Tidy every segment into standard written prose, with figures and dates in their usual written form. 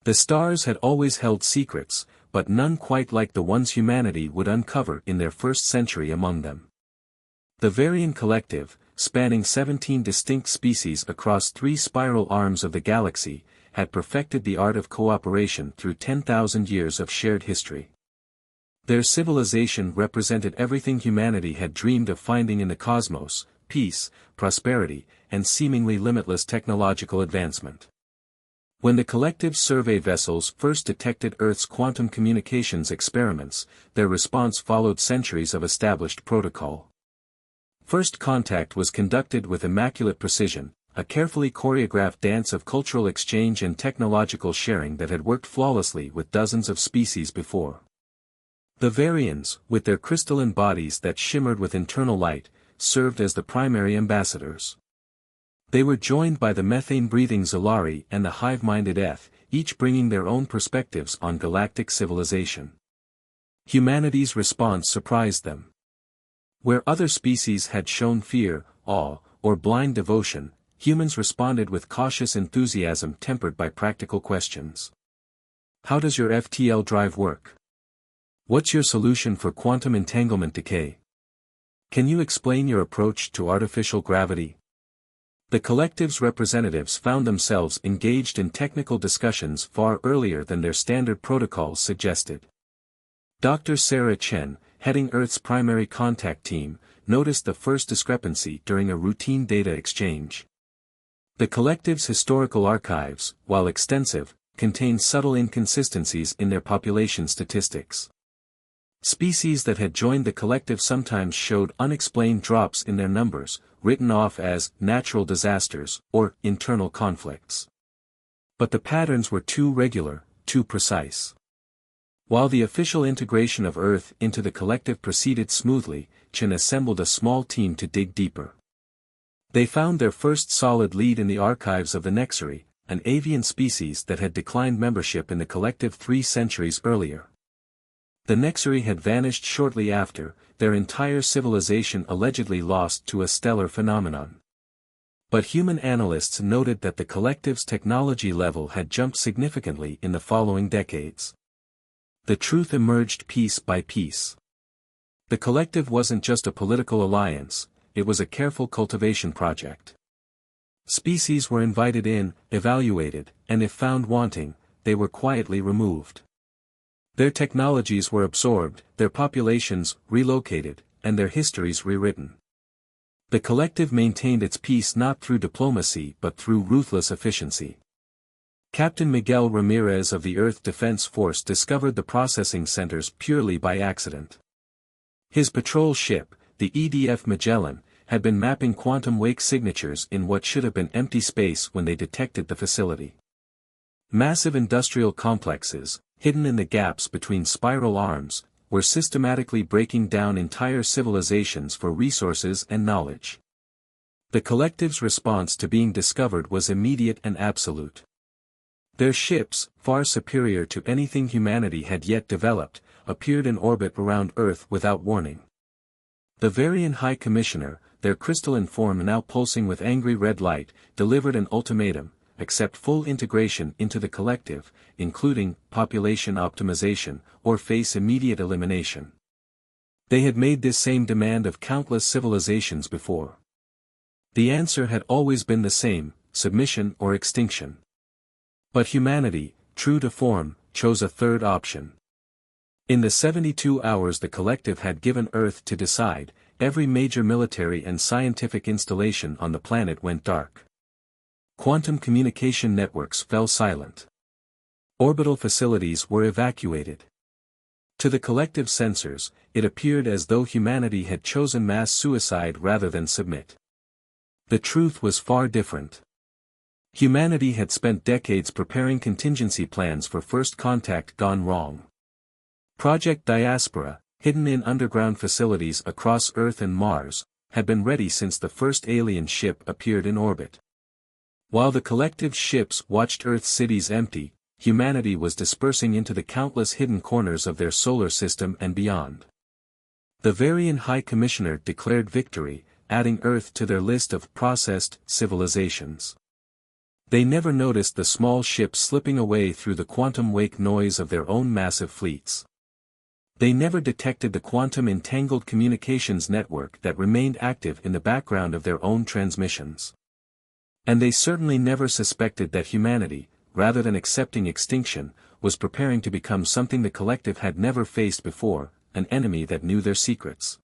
The stars had always held secrets, but none quite like the ones humanity would uncover in their first century among them. The Varian Collective, spanning 17 distinct species across 3 spiral arms of the galaxy, had perfected the art of cooperation through 10,000 years of shared history. Their civilization represented everything humanity had dreamed of finding in the cosmos: peace, prosperity, and seemingly limitless technological advancement. When the Collective's survey vessels first detected Earth's quantum communications experiments, their response followed centuries of established protocol. First contact was conducted with immaculate precision, a carefully choreographed dance of cultural exchange and technological sharing that had worked flawlessly with dozens of species before. The Varians, with their crystalline bodies that shimmered with internal light, served as the primary ambassadors. They were joined by the methane-breathing Zolari and the hive-minded Eth, each bringing their own perspectives on galactic civilization. Humanity's response surprised them. Where other species had shown fear, awe, or blind devotion, humans responded with cautious enthusiasm tempered by practical questions. How does your FTL drive work? What's your solution for quantum entanglement decay? Can you explain your approach to artificial gravity? The Collective's representatives found themselves engaged in technical discussions far earlier than their standard protocols suggested. Dr. Sarah Chen, heading Earth's primary contact team, noticed the first discrepancy during a routine data exchange. The Collective's historical archives, while extensive, contained subtle inconsistencies in their population statistics. Species that had joined the Collective sometimes showed unexplained drops in their numbers, written off as natural disasters or internal conflicts. But the patterns were too regular, too precise. While the official integration of Earth into the Collective proceeded smoothly, Chen assembled a small team to dig deeper. They found their first solid lead in the archives of the Nexari, an avian species that had declined membership in the Collective 3 centuries earlier. The Nexari had vanished shortly after, their entire civilization allegedly lost to a stellar phenomenon. But human analysts noted that the Collective's technology level had jumped significantly in the following decades. The truth emerged piece by piece. The Collective wasn't just a political alliance, it was a careful cultivation project. Species were invited in, evaluated, and if found wanting, they were quietly removed. Their technologies were absorbed, their populations relocated, and their histories rewritten. The Collective maintained its peace not through diplomacy but through ruthless efficiency. Captain Miguel Ramirez of the Earth Defense Force discovered the processing centers purely by accident. His patrol ship, the EDF Magellan, had been mapping quantum wake signatures in what should have been empty space when they detected the facility. Massive industrial complexes, hidden in the gaps between spiral arms, were systematically breaking down entire civilizations for resources and knowledge. The Collective's response to being discovered was immediate and absolute. Their ships, far superior to anything humanity had yet developed, appeared in orbit around Earth without warning. The Varian High Commissioner, their crystalline form now pulsing with angry red light, delivered an ultimatum: accept full integration into the Collective, including population optimization, or face immediate elimination. They had made this same demand of countless civilizations before. The answer had always been the same: submission or extinction. But humanity, true to form, chose a third option. In the 72 hours the Collective had given Earth to decide, every major military and scientific installation on the planet went dark. Quantum communication networks fell silent. Orbital facilities were evacuated. To the Collective sensors, it appeared as though humanity had chosen mass suicide rather than submit. The truth was far different. Humanity had spent decades preparing contingency plans for first contact gone wrong. Project Diaspora, hidden in underground facilities across Earth and Mars, had been ready since the first alien ship appeared in orbit. While the Collective's ships watched Earth's cities empty, humanity was dispersing into the countless hidden corners of their solar system and beyond. The Varian High Commissioner declared victory, adding Earth to their list of processed civilizations. They never noticed the small ships slipping away through the quantum wake noise of their own massive fleets. They never detected the quantum-entangled communications network that remained active in the background of their own transmissions. And they certainly never suspected that humanity, rather than accepting extinction, was preparing to become something the collective had never faced before, an enemy that knew their secrets.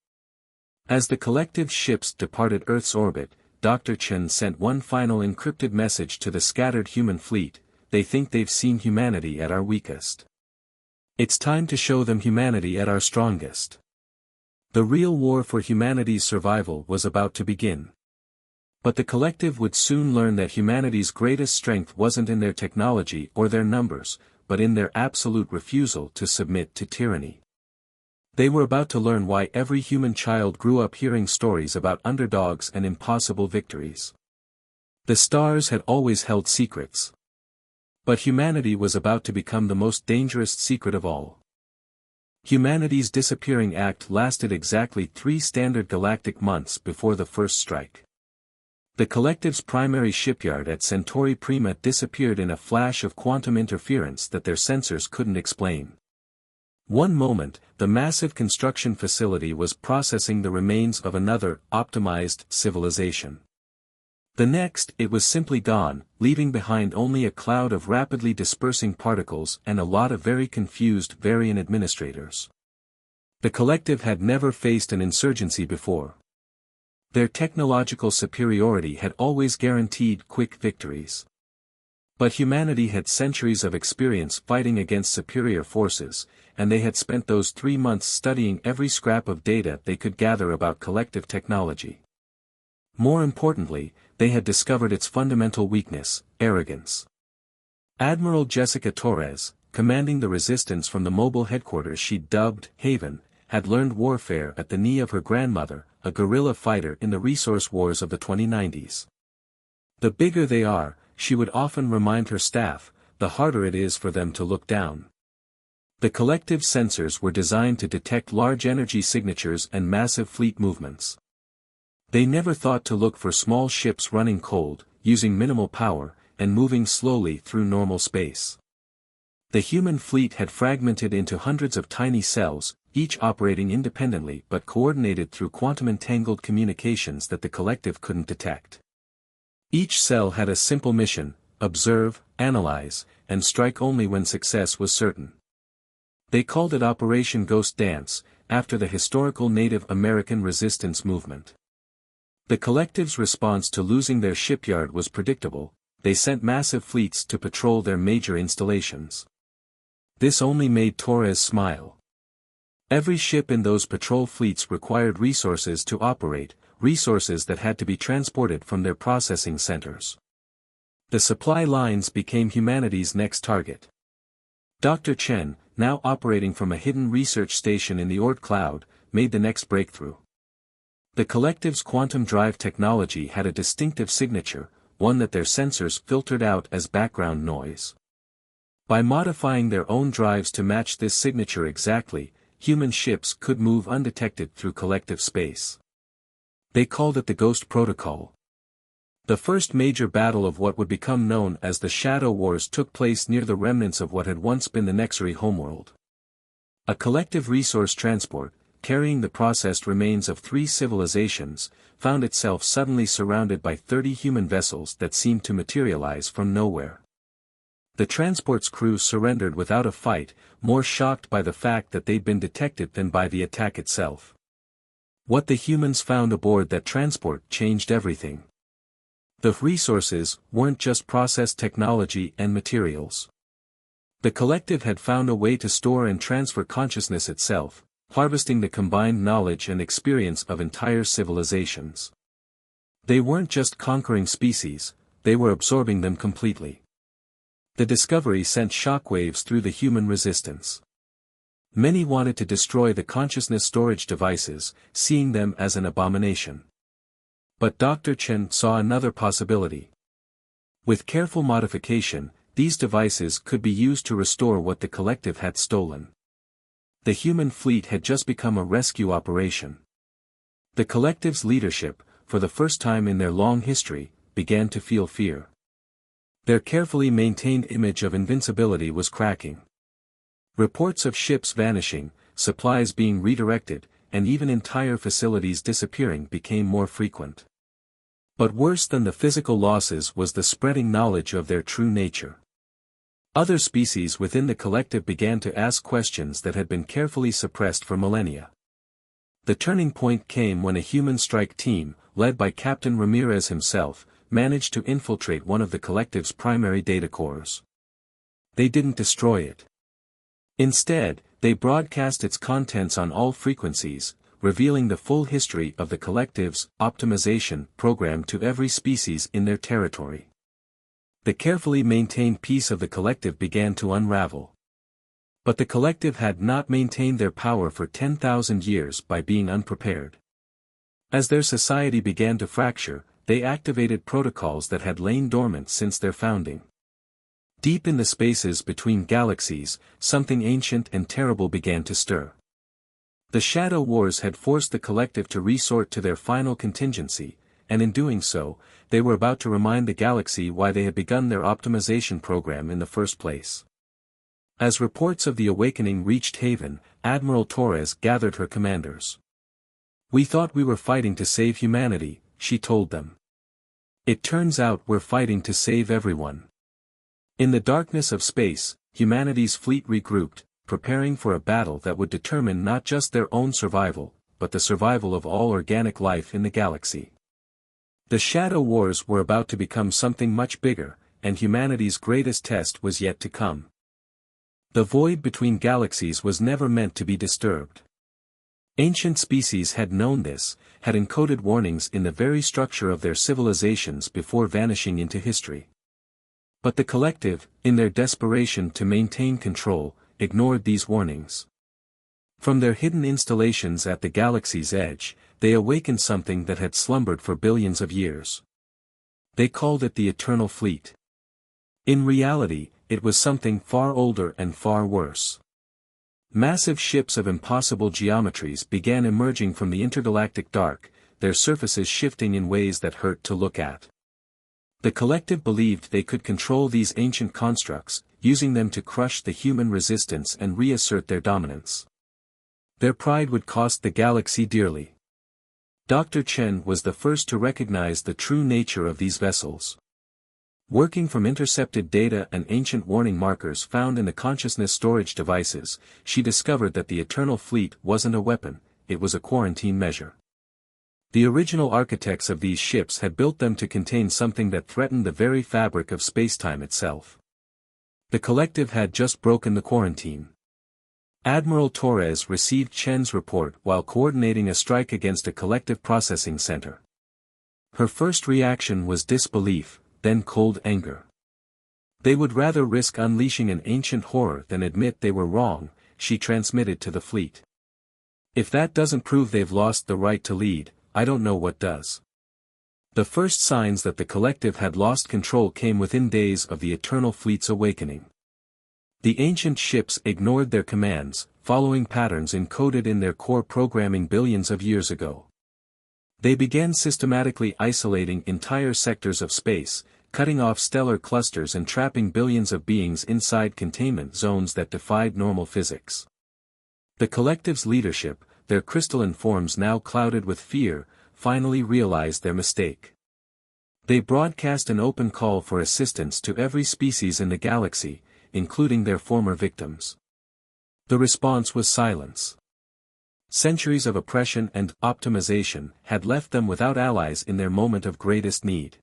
As the collective's ships departed Earth's orbit, Dr. Chen sent one final encrypted message to the scattered human fleet: they think they've seen humanity at our weakest. It's time to show them humanity at our strongest. The real war for humanity's survival was about to begin. But the collective would soon learn that humanity's greatest strength wasn't in their technology or their numbers, but in their absolute refusal to submit to tyranny. They were about to learn why every human child grew up hearing stories about underdogs and impossible victories. The stars had always held secrets. But humanity was about to become the most dangerous secret of all. Humanity's disappearing act lasted exactly 3 standard galactic months before the first strike. The collective's primary shipyard at Centauri Prima disappeared in a flash of quantum interference that their sensors couldn't explain. One moment, the massive construction facility was processing the remains of another, optimized, civilization. The next, it was simply gone, leaving behind only a cloud of rapidly dispersing particles and a lot of very confused Varian administrators. The collective had never faced an insurgency before. Their technological superiority had always guaranteed quick victories. But humanity had centuries of experience fighting against superior forces, and they had spent those 3 months studying every scrap of data they could gather about collective technology. More importantly, they had discovered its fundamental weakness: arrogance. Admiral Jessica Torres, commanding the resistance from the mobile headquarters she'd dubbed Haven, had learned warfare at the knee of her grandmother, a guerrilla fighter in the resource wars of the 2090s. The bigger they are, she would often remind her staff, the harder it is for them to look down. The collective sensors were designed to detect large energy signatures and massive fleet movements. They never thought to look for small ships running cold, using minimal power, and moving slowly through normal space. The human fleet had fragmented into hundreds of tiny cells, each operating independently but coordinated through quantum-entangled communications that the collective couldn't detect. Each cell had a simple mission: observe, analyze, and strike only when success was certain. They called it Operation Ghost Dance, after the historical Native American resistance movement. The collective's response to losing their shipyard was predictable: they sent massive fleets to patrol their major installations. This only made Torres smile. Every ship in those patrol fleets required resources to operate, resources that had to be transported from their processing centers. The supply lines became humanity's next target. Dr. Chen, now operating from a hidden research station in the Oort cloud, made the next breakthrough. The collective's quantum drive technology had a distinctive signature, one that their sensors filtered out as background noise. By modifying their own drives to match this signature exactly, human ships could move undetected through collective space. They called it the Ghost Protocol. The first major battle of what would become known as the Shadow Wars took place near the remnants of what had once been the Nexari homeworld. A collective resource transport, carrying the processed remains of 3 civilizations, found itself suddenly surrounded by 30 human vessels that seemed to materialize from nowhere. The transport's crew surrendered without a fight, more shocked by the fact that they'd been detected than by the attack itself. What the humans found aboard that transport changed everything. The resources weren't just processed technology and materials. The collective had found a way to store and transfer consciousness itself, harvesting the combined knowledge and experience of entire civilizations. They weren't just conquering species, they were absorbing them completely. The discovery sent shockwaves through the human resistance. Many wanted to destroy the consciousness storage devices, seeing them as an abomination. But Dr. Chen saw another possibility. With careful modification, these devices could be used to restore what the collective had stolen. The human fleet had just become a rescue operation. The collective's leadership, for the first time in their long history, began to feel fear. Their carefully maintained image of invincibility was cracking. Reports of ships vanishing, supplies being redirected, and even entire facilities disappearing became more frequent. But worse than the physical losses was the spreading knowledge of their true nature. Other species within the collective began to ask questions that had been carefully suppressed for millennia. The turning point came when a human strike team, led by Captain Ramirez himself, managed to infiltrate one of the collective's primary data cores. They didn't destroy it. Instead, they broadcast its contents on all frequencies, revealing the full history of the collective's optimization program to every species in their territory. The carefully maintained peace of the collective began to unravel. But the collective had not maintained their power for 10,000 years by being unprepared. As their society began to fracture, they activated protocols that had lain dormant since their founding. Deep in the spaces between galaxies, something ancient and terrible began to stir. The Shadow Wars had forced the collective to resort to their final contingency, and in doing so, they were about to remind the galaxy why they had begun their optimization program in the first place. As reports of the awakening reached Haven, Admiral Torres gathered her commanders. "We thought we were fighting to save humanity," she told them. "It turns out we're fighting to save everyone." In the darkness of space, humanity's fleet regrouped, preparing for a battle that would determine not just their own survival, but the survival of all organic life in the galaxy. The Shadow Wars were about to become something much bigger, and humanity's greatest test was yet to come. The void between galaxies was never meant to be disturbed. Ancient species had known this, had encoded warnings in the very structure of their civilizations before vanishing into history. But the collective, in their desperation to maintain control, ignored these warnings. From their hidden installations at the galaxy's edge, they awakened something that had slumbered for billions of years. They called it the Eternal Fleet. In reality, it was something far older and far worse. Massive ships of impossible geometries began emerging from the intergalactic dark, their surfaces shifting in ways that hurt to look at. The collective believed they could control these ancient constructs, using them to crush the human resistance and reassert their dominance. Their pride would cost the galaxy dearly. Dr. Chen was the first to recognize the true nature of these vessels. Working from intercepted data and ancient warning markers found in the consciousness storage devices, she discovered that the Eternal Fleet wasn't a weapon, it was a quarantine measure. The original architects of these ships had built them to contain something that threatened the very fabric of spacetime itself. The collective had just broken the quarantine. Admiral Torres received Chen's report while coordinating a strike against a collective processing center. Her first reaction was disbelief, then cold anger. They would rather risk unleashing an ancient horror than admit they were wrong, she transmitted to the fleet. "If that doesn't prove they've lost the right to lead, I don't know what does." The first signs that the collective had lost control came within days of the Eternal Fleet's awakening. The ancient ships ignored their commands, following patterns encoded in their core programming billions of years ago. They began systematically isolating entire sectors of space, cutting off stellar clusters and trapping billions of beings inside containment zones that defied normal physics. The collective's leadership, their crystalline forms now clouded with fear, finally realized their mistake. They broadcast an open call for assistance to every species in the galaxy, including their former victims. The response was silence. Centuries of oppression and optimization had left them without allies in their moment of greatest need.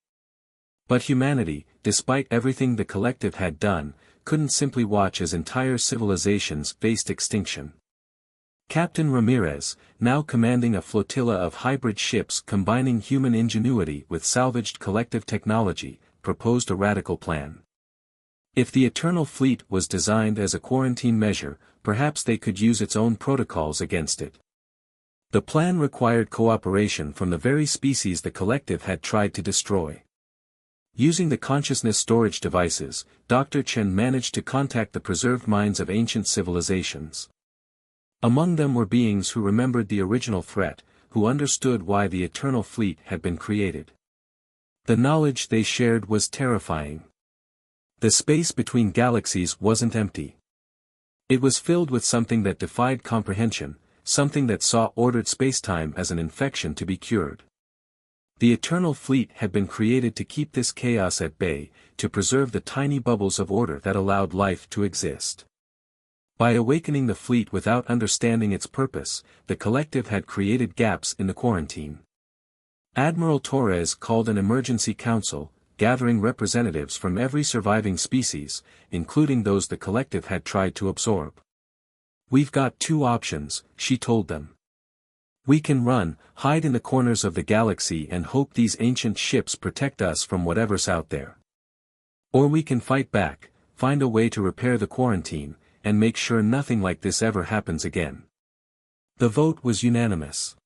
But humanity, despite everything the collective had done, couldn't simply watch as entire civilizations faced extinction. Captain Ramirez, now commanding a flotilla of hybrid ships combining human ingenuity with salvaged collective technology, proposed a radical plan. If the Eternal Fleet was designed as a quarantine measure, perhaps they could use its own protocols against it. The plan required cooperation from the very species the collective had tried to destroy. Using the consciousness storage devices, Dr. Chen managed to contact the preserved minds of ancient civilizations. Among them were beings who remembered the original threat, who understood why the Eternal Fleet had been created. The knowledge they shared was terrifying. The space between galaxies wasn't empty. It was filled with something that defied comprehension, something that saw ordered spacetime as an infection to be cured. The Eternal Fleet had been created to keep this chaos at bay, to preserve the tiny bubbles of order that allowed life to exist. By awakening the fleet without understanding its purpose, the collective had created gaps in the quarantine. Admiral Torres called an emergency council, gathering representatives from every surviving species, including those the collective had tried to absorb. "We've got two options," she told them. "We can run, hide in the corners of the galaxy and hope these ancient ships protect us from whatever's out there. Or we can fight back, find a way to repair the quarantine, and make sure nothing like this ever happens again." The vote was unanimous.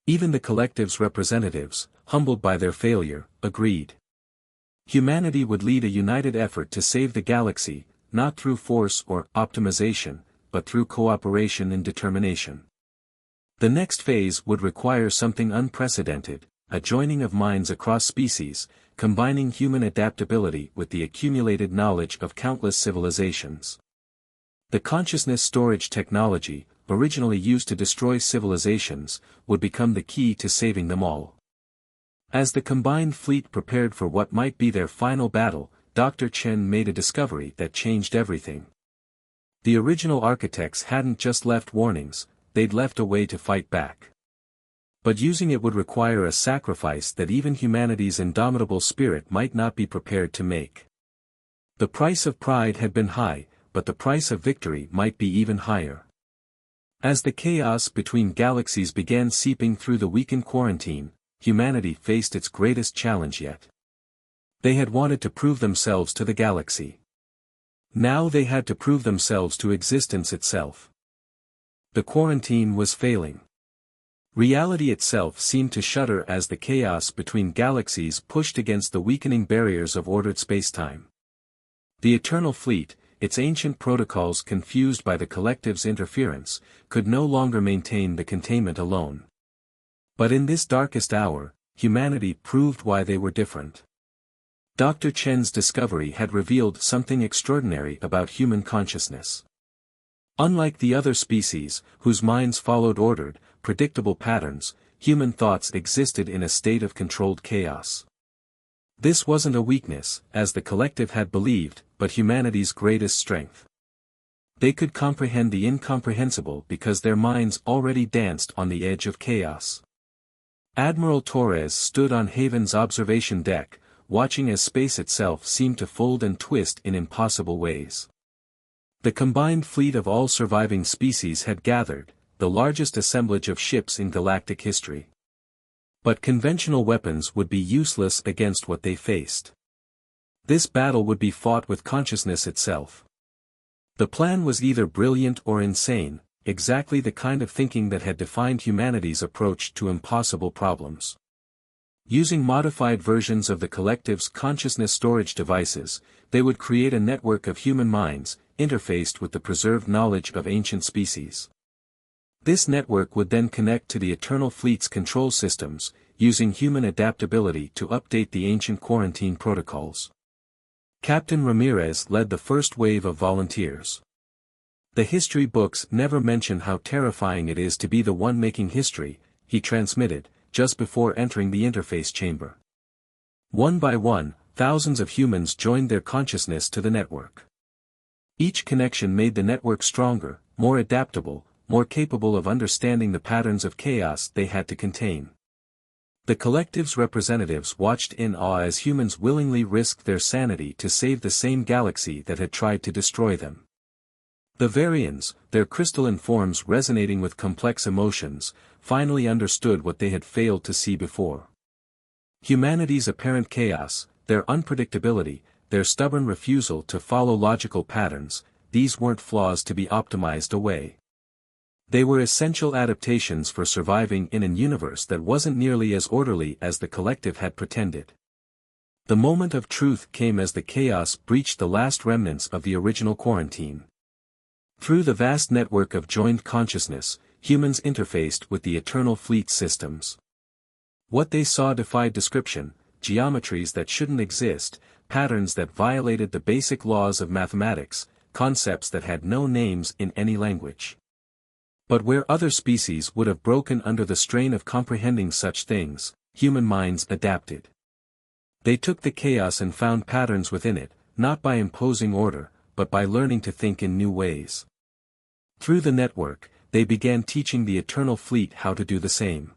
Even the collective's representatives, humbled by their failure, agreed. Humanity would lead a united effort to save the galaxy, not through force or optimization, but through cooperation and determination. The next phase would require something unprecedented, a joining of minds across species, combining human adaptability with the accumulated knowledge of countless civilizations. The consciousness storage technology, originally used to destroy civilizations, would become the key to saving them all. As the combined fleet prepared for what might be their final battle, Dr. Chen made a discovery that changed everything. The original architects hadn't just left warnings, they'd left a way to fight back. But using it would require a sacrifice that even humanity's indomitable spirit might not be prepared to make. The price of pride had been high, but the price of victory might be even higher. As the chaos between galaxies began seeping through the weakened quarantine, humanity faced its greatest challenge yet. They had wanted to prove themselves to the galaxy. Now they had to prove themselves to existence itself. The quarantine was failing. Reality itself seemed to shudder as the chaos between galaxies pushed against the weakening barriers of ordered spacetime. The Eternal Fleet, its ancient protocols confused by the collective's interference, could no longer maintain the containment alone. But in this darkest hour, humanity proved why they were different. Dr. Chen's discovery had revealed something extraordinary about human consciousness. Unlike the other species, whose minds followed ordered, predictable patterns, human thoughts existed in a state of controlled chaos. This wasn't a weakness, as the collective had believed, but humanity's greatest strength. They could comprehend the incomprehensible because their minds already danced on the edge of chaos. Admiral Torres stood on Haven's observation deck, watching as space itself seemed to fold and twist in impossible ways. The combined fleet of all surviving species had gathered, the largest assemblage of ships in galactic history. But conventional weapons would be useless against what they faced. This battle would be fought with consciousness itself. The plan was either brilliant or insane, exactly the kind of thinking that had defined humanity's approach to impossible problems. Using modified versions of the collective's consciousness storage devices, they would create a network of human minds, interfaced with the preserved knowledge of ancient species. This network would then connect to the Eternal Fleet's control systems, using human adaptability to update the ancient quarantine protocols. Captain Ramirez led the first wave of volunteers. The history books never mention how terrifying it is to be the one making history, he transmitted, just before entering the interface chamber. One by one, thousands of humans joined their consciousness to the network. Each connection made the network stronger, more adaptable, more capable of understanding the patterns of chaos they had to contain. The collective's representatives watched in awe as humans willingly risked their sanity to save the same galaxy that had tried to destroy them. The Varians, their crystalline forms resonating with complex emotions, finally understood what they had failed to see before. Humanity's apparent chaos, their unpredictability, their stubborn refusal to follow logical patterns, these weren't flaws to be optimized away. They were essential adaptations for surviving in an universe that wasn't nearly as orderly as the collective had pretended. The moment of truth came as the chaos breached the last remnants of the original quarantine. Through the vast network of joined consciousness, humans interfaced with the Eternal Fleet systems. What they saw defied description, geometries that shouldn't exist, patterns that violated the basic laws of mathematics, concepts that had no names in any language. But where other species would have broken under the strain of comprehending such things, human minds adapted. They took the chaos and found patterns within it, not by imposing order, but by learning to think in new ways. Through the network, they began teaching the Eternal Fleet how to do the same.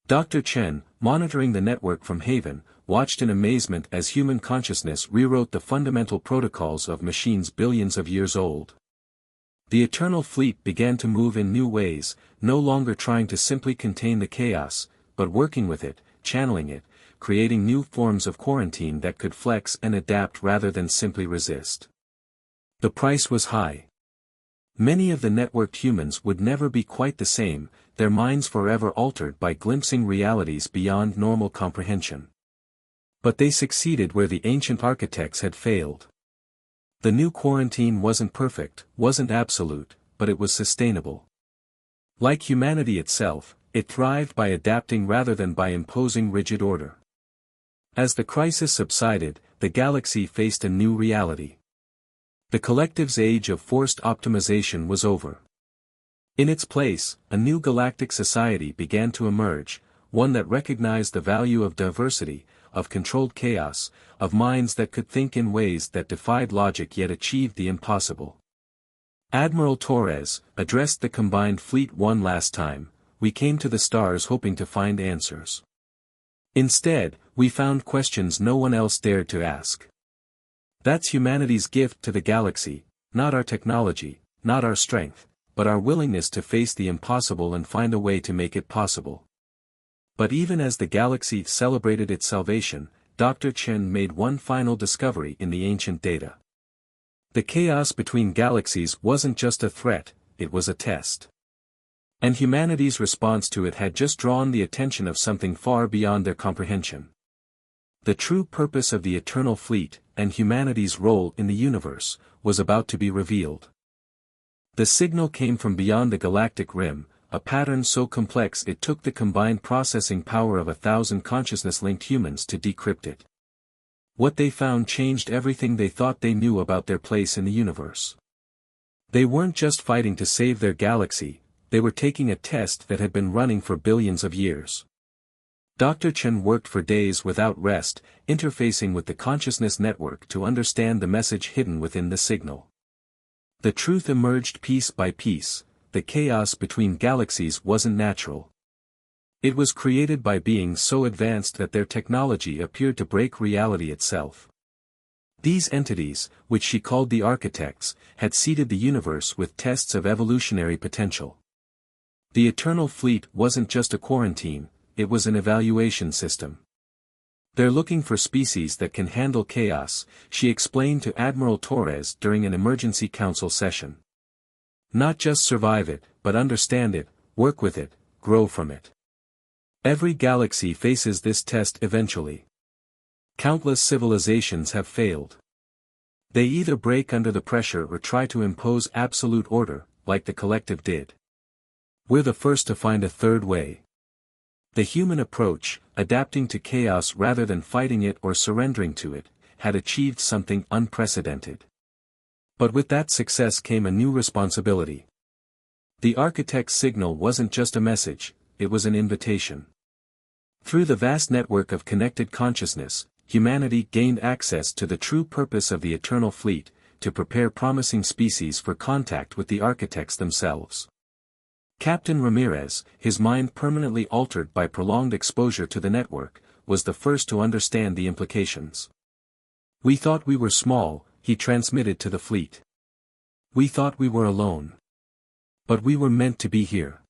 Dr. Chen, monitoring the network from Haven, watched in amazement as human consciousness rewrote the fundamental protocols of machines billions of years old. The Eternal Fleet began to move in new ways, no longer trying to simply contain the chaos, but working with it, channeling it, creating new forms of quarantine that could flex and adapt rather than simply resist. The price was high. Many of the networked humans would never be quite the same, their minds forever altered by glimpsing realities beyond normal comprehension. But they succeeded where the ancient architects had failed. The new quarantine wasn't perfect, wasn't absolute, but it was sustainable. Like humanity itself, it thrived by adapting rather than by imposing rigid order. As the crisis subsided, the galaxy faced a new reality. The collective's age of forced optimization was over. In its place, a new galactic society began to emerge, one that recognized the value of diversity, of controlled chaos, of minds that could think in ways that defied logic yet achieved the impossible. Admiral Torres addressed the combined fleet one last time. We came to the stars hoping to find answers. Instead, we found questions no one else dared to ask. That's humanity's gift to the galaxy, not our technology, not our strength, but our willingness to face the impossible and find a way to make it possible. But even as the galaxy celebrated its salvation, Dr. Chen made one final discovery in the ancient data. The chaos between galaxies wasn't just a threat, it was a test. And humanity's response to it had just drawn the attention of something far beyond their comprehension. The true purpose of the Eternal Fleet, and humanity's role in the universe, was about to be revealed. The signal came from beyond the galactic rim, a pattern so complex it took the combined processing power of 1,000 consciousness-linked humans to decrypt it. What they found changed everything they thought they knew about their place in the universe. They weren't just fighting to save their galaxy, they were taking a test that had been running for billions of years. Dr. Chen worked for days without rest, interfacing with the consciousness network to understand the message hidden within the signal. The truth emerged piece by piece. The chaos between galaxies wasn't natural. It was created by beings so advanced that their technology appeared to break reality itself. These entities, which she called the architects, had seeded the universe with tests of evolutionary potential. The Eternal Fleet wasn't just a quarantine, it was an evaluation system. They're looking for species that can handle chaos, she explained to Admiral Torres during an emergency council session. Not just survive it, but understand it, work with it, grow from it. Every galaxy faces this test eventually. Countless civilizations have failed. They either break under the pressure or try to impose absolute order, like the collective did. We're the first to find a third way. The human approach, adapting to chaos rather than fighting it or surrendering to it, had achieved something unprecedented. But with that success came a new responsibility. The architect's signal wasn't just a message, it was an invitation. Through the vast network of connected consciousness, humanity gained access to the true purpose of the Eternal Fleet, to prepare promising species for contact with the architects themselves. Captain Ramirez, his mind permanently altered by prolonged exposure to the network, was the first to understand the implications. We thought we were small, he transmitted to the fleet. We thought we were alone. But we were meant to be here.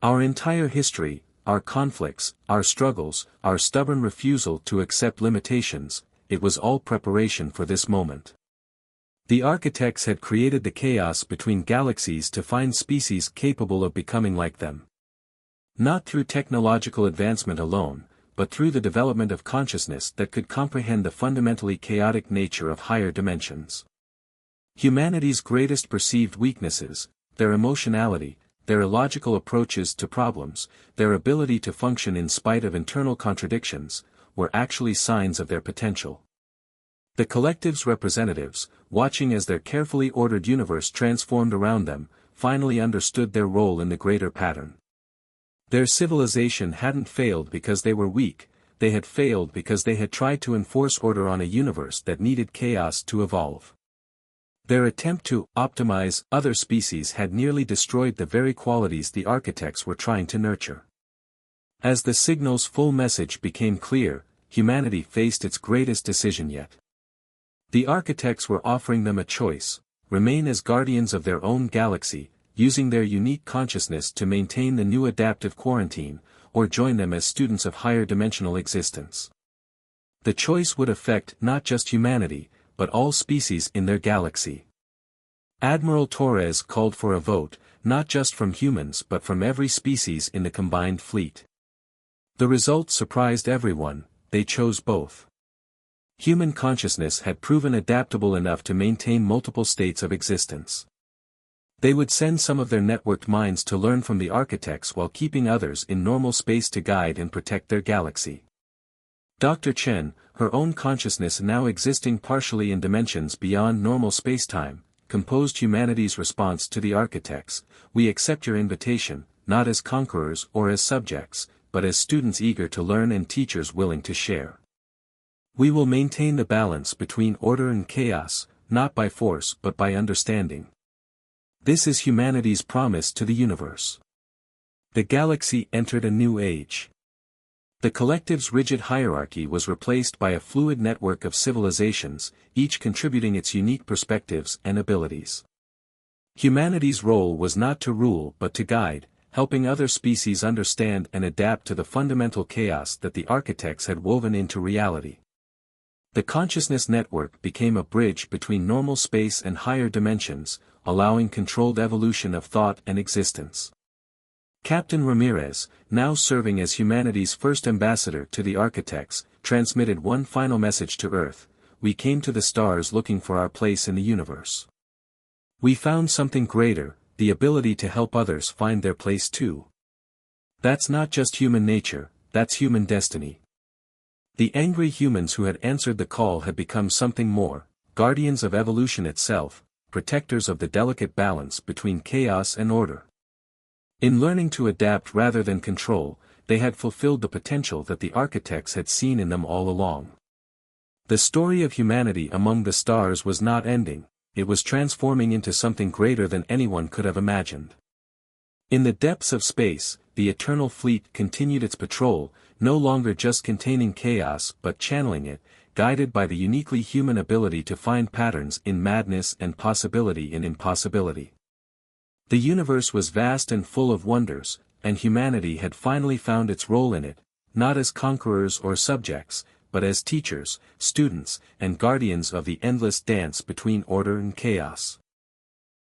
Our entire history, our conflicts, our struggles, our stubborn refusal to accept limitations, it was all preparation for this moment. The architects had created the chaos between galaxies to find species capable of becoming like them. Not through technological advancement alone, but through the development of consciousness that could comprehend the fundamentally chaotic nature of higher dimensions. Humanity's greatest perceived weaknesses, their emotionality, their illogical approaches to problems, their ability to function in spite of internal contradictions, were actually signs of their potential. The collective's representatives, watching as their carefully ordered universe transformed around them, finally understood their role in the greater pattern. Their civilization hadn't failed because they were weak, they had failed because they had tried to enforce order on a universe that needed chaos to evolve. Their attempt to optimize other species had nearly destroyed the very qualities the architects were trying to nurture. As the signal's full message became clear, humanity faced its greatest decision yet. The architects were offering them a choice: remain as guardians of their own galaxy, using their unique consciousness to maintain the new adaptive quarantine, or join them as students of higher dimensional existence. The choice would affect not just humanity, but all species in their galaxy. Admiral Torres called for a vote, not just from humans but from every species in the combined fleet. The result surprised everyone: they chose both. Human consciousness had proven adaptable enough to maintain multiple states of existence. They would send some of their networked minds to learn from the architects while keeping others in normal space to guide and protect their galaxy. Dr. Chen, her own consciousness now existing partially in dimensions beyond normal spacetime, composed humanity's response to the architects: we accept your invitation, not as conquerors or as subjects, but as students eager to learn and teachers willing to share. We will maintain the balance between order and chaos, not by force but by understanding. This is humanity's promise to the universe. The galaxy entered a new age. The collective's rigid hierarchy was replaced by a fluid network of civilizations, each contributing its unique perspectives and abilities. Humanity's role was not to rule but to guide, helping other species understand and adapt to the fundamental chaos that the architects had woven into reality. The consciousness network became a bridge between normal space and higher dimensions, allowing controlled evolution of thought and existence. Captain Ramirez, now serving as humanity's first ambassador to the architects, transmitted one final message to Earth: we came to the stars looking for our place in the universe. We found something greater, the ability to help others find their place too. That's not just human nature, that's human destiny. The angry humans who had answered the call had become something more: guardians of evolution itself, protectors of the delicate balance between chaos and order. In learning to adapt rather than control, they had fulfilled the potential that the architects had seen in them all along. The story of humanity among the stars was not ending, it was transforming into something greater than anyone could have imagined. In the depths of space, the Eternal Fleet continued its patrol, no longer just containing chaos but channeling it, guided by the uniquely human ability to find patterns in madness and possibility in impossibility. The universe was vast and full of wonders, and humanity had finally found its role in it, not as conquerors or subjects, but as teachers, students, and guardians of the endless dance between order and chaos.